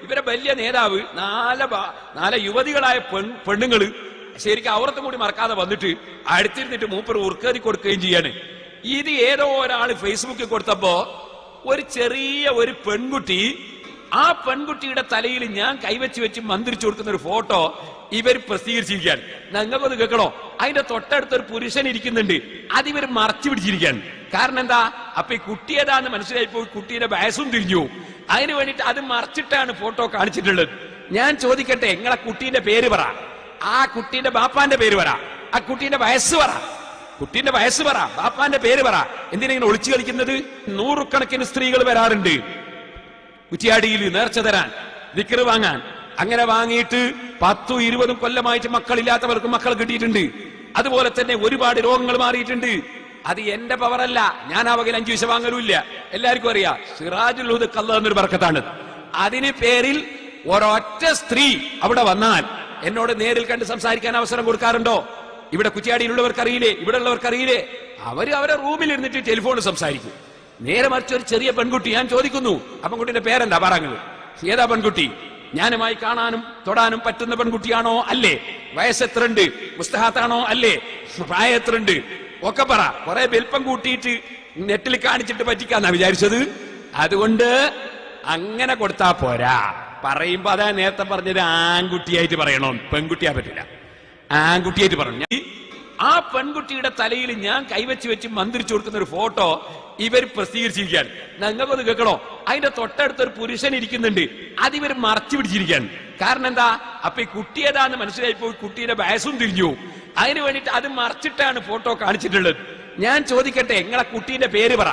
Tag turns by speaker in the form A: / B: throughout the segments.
A: ഇവരെ വലിയ നേതാവ് നാല് യുവതികളായ പെണ്ണുങ്ങള് ശരിക്കും അവർത്തും കൂടി മറക്കാതെ വന്നിട്ട് അടുത്തിരുന്നിട്ട് മൂപ്പർ ഉറുക്കേതി കൊടുക്കുകയും ചെയ്യാണ്. ഇത് ഏതോ ഒരാൾ ഫേസ്ബുക്കിൽ കൊടുത്തപ്പോ ഒരു പെൺകുട്ടി, ആ പെൺകുട്ടിയുടെ തലയിൽ ഞാൻ കൈവച്ച് വെച്ച് മന്ത്രിച്ചു കൊടുക്കുന്ന ഒരു ഫോട്ടോ ഇവർ പ്രസിദ്ധീകരിച്ചിരിക്കുകയാണ്. ഞങ്ങൾക്കൊന്ന് കേൾക്കണോ? അതിന്റെ തൊട്ടടുത്തൊരു പുരുഷൻ ഇരിക്കുന്നുണ്ട്, അതിവർ മറച്ചു പിടിച്ചിരിക്കുകയാണ്. കാരണം എന്താ? അപ്പൊ ഈ കുട്ടിയേതാന്ന് മനസ്സിലായിപ്പോയി, കുട്ടീന്റെ വയസ്സും തിരിഞ്ഞു. അതിന് വേണ്ടിയിട്ട് അത് മറച്ചിട്ടാണ് ഫോട്ടോ കാണിച്ചിട്ടുള്ളത്. ഞാൻ ചോദിക്കട്ടെ, നിങ്ങളെ കുട്ടീന്റെ പേര് പറ, ആ കുട്ടീന്റെ ബാപ്പാന്റെ പേര് പറ, ആ കുട്ടീന്റെ വയസ്സ് പറ, കുട്ടീന്റെ വയസ്സ് പറ, ബാപ്പാന്റെ പേര് പറ. എന്തിനാ ഒളിച്ചു കളിക്കുന്നത്? നൂറുകണക്കിന് സ്ത്രീകൾ വരാറുണ്ട് കുറ്റിയാടിയിൽ നേർച്ച തരാൻ, ദിക്ർ വാങ്ങാൻ. അങ്ങനെ വാങ്ങിയിട്ട് 10-20 കൊല്ലമായിട്ട് മക്കളില്ലാത്തവർക്ക് മക്കൾ കിട്ടിയിട്ടുണ്ട്. അതുപോലെ തന്നെ ഒരുപാട് രോഗങ്ങൾ മാറിയിട്ടുണ്ട്. അത് എന്റെ പവറല്ല, ഞാൻ ആ വകയിൽ 5 പൈസ വാങ്ങലുമില്ല. എല്ലാവർക്കും അറിയാം, സിറാജുൽ ഹുദ അല്ലാഹ് എന്നൊരു ബർക്കത്താണ്. അതിന് പേരിൽ ഒരൊറ്റ സ്ത്രീ അവിടെ വന്നാൽ എന്നോട് നേരിൽ കണ്ട് സംസാരിക്കാൻ അവസരം കൊടുക്കാറുണ്ടോ? ഇവിടെ കുറ്റിയാടിയിലുള്ളവർക്ക് അറിയില്ലേ? ഇവിടെ ഉള്ളവർക്ക് അറിയില്ലേ? അവരെ റൂമിൽ ഇരുന്നിട്ട് ടെലിഫോണിൽ സംസാരിക്കും. നേരെ മറിച്ച് ഒരു ചെറിയ പെൺകുട്ടി, ഞാൻ ചോദിക്കുന്നു, ആ പെൺകുട്ടിന്റെ പേരെന്താ പറയുന്നത്? ഏതാ പെൺകുട്ടി? ഞാനുമായി കാണാനും തൊടാനും പറ്റുന്ന പെൺകുട്ടിയാണോ? അല്ലേ? വയസ്സെത്രണ്ട്? മുസ്തഹാത്താണോ? അല്ലേ? പ്രായം എത്രണ്ട്? ഒക്കെ പറ. കുറെ വലിപ്പം കൂട്ടിയിട്ട് നെറ്റിൽ കാണിച്ചിട്ട് പറ്റിക്കാന്നാ വിചാരിച്ചത്. അതുകൊണ്ട് അങ്ങനെ കൊടുത്താ പോരാ. പറയുമ്പോ അതാ നേരത്തെ പറഞ്ഞത്, ആൺകുട്ടിയായിട്ട് പറയണോ, പെൺകുട്ടിയാ പറ്റില്ല, ആൺകുട്ടിയായിട്ട് പറഞ്ഞു. ആ പെൺകുട്ടിയുടെ തലയിൽ ഞാൻ കൈവച്ച് വെച്ച് മന്ത്രിച്ചു കൊടുക്കുന്ന ഒരു ഫോട്ടോ ഇവർ പ്രസിദ്ധീകരിച്ചിരിക്കുകയാണ്. ഞങ്ങൾക്കൊന്ന് കേൾക്കണോ? അതിന്റെ തൊട്ടടുത്തൊരു പുരുഷൻ ഇരിക്കുന്നുണ്ട്, അതിവർ മറച്ചു പിടിച്ചിരിക്കുകയാണ്. കാരണം എന്താ? അപ്പൊ ഈ കുട്ടിയേതാന്ന് മനസ്സിലായിപ്പോയി, കുട്ടീന്റെ വയസ്സും തിരിഞ്ഞു. അതിന് വേണ്ടിയിട്ട് അത് മറച്ചിട്ടാണ് ഫോട്ടോ കാണിച്ചിട്ടുള്ളത്. ഞാൻ ചോദിക്കട്ടെ, നിങ്ങളെ കുട്ടീന്റെ പേര് പറ,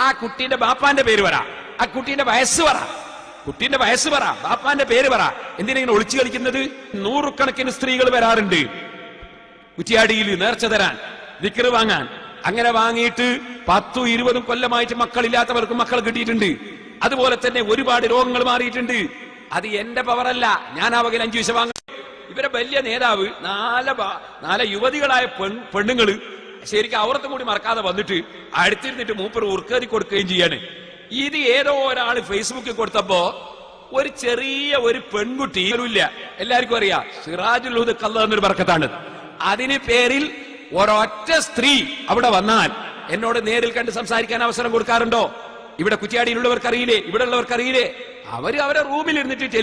A: ആ കുട്ടീന്റെ ബാപ്പാന്റെ പേര് പറ, ആ കുട്ടീന്റെ വയസ്സ് പറ, കുട്ടീന്റെ വയസ്സ് പറ, ബാപ്പാന്റെ പേര് പറ. എന്തിനാ ഒളിച്ചു കളിക്കുന്നത്? നൂറുകണക്കിന് സ്ത്രീകൾ വരാറുണ്ട് കുറ്റിയാടിയിൽ നേർച്ച തരാൻ, ദിക്ർ വാങ്ങാൻ. അങ്ങനെ വാങ്ങിയിട്ട് 10-20 കൊല്ലമായിട്ട് മക്കളില്ലാത്തവർക്ക് മക്കൾ കിട്ടിയിട്ടുണ്ട്. അതുപോലെ തന്നെ ഒരുപാട് രോഗങ്ങൾ മാറിയിട്ടുണ്ട്. അത് എന്റെ പവറല്ല, ഞാൻ ആ വകയിൽ 5 പൈസ വാങ്ങും. ഇവരെ വലിയ നേതാവ് നാല് യുവതികളായ പെണ്ണുങ്ങള് ശരിക്കും അവർത്തും കൂടി മറക്കാതെ വന്നിട്ട് അടുത്തിരുന്നിട്ട് മൂപ്പർ ഉറുക്കേതി കൊടുക്കുകയും ചെയ്യാണ്. ഇത് ഏതോ ഒരാൾ ഫേസ്ബുക്കിൽ കൊടുത്തപ്പോ ഒരു പെൺകുട്ടി, എല്ലാവർക്കും അറിയാം, സിറാജുൽ ഹുദ അല്ലാഹ് എന്നൊരു ബർക്കത്താണ്. അതിന് പേരിൽ ഒരൊറ്റ സ്ത്രീ അവിടെ വന്നാൽ എന്നോട് നേരിൽ കണ്ട് സംസാരിക്കാൻ അവസരം കൊടുക്കാറുണ്ടോ? ഇവിടെ കുറ്റിയാടിയിലുള്ളവർക്ക് അറിയില്ലേ? ഇവിടെ ഉള്ളവർക്ക് അറിയില്ലേ? അവരെ റൂമിൽ ഇരുന്നിട്ട് ടെലിഫോൺ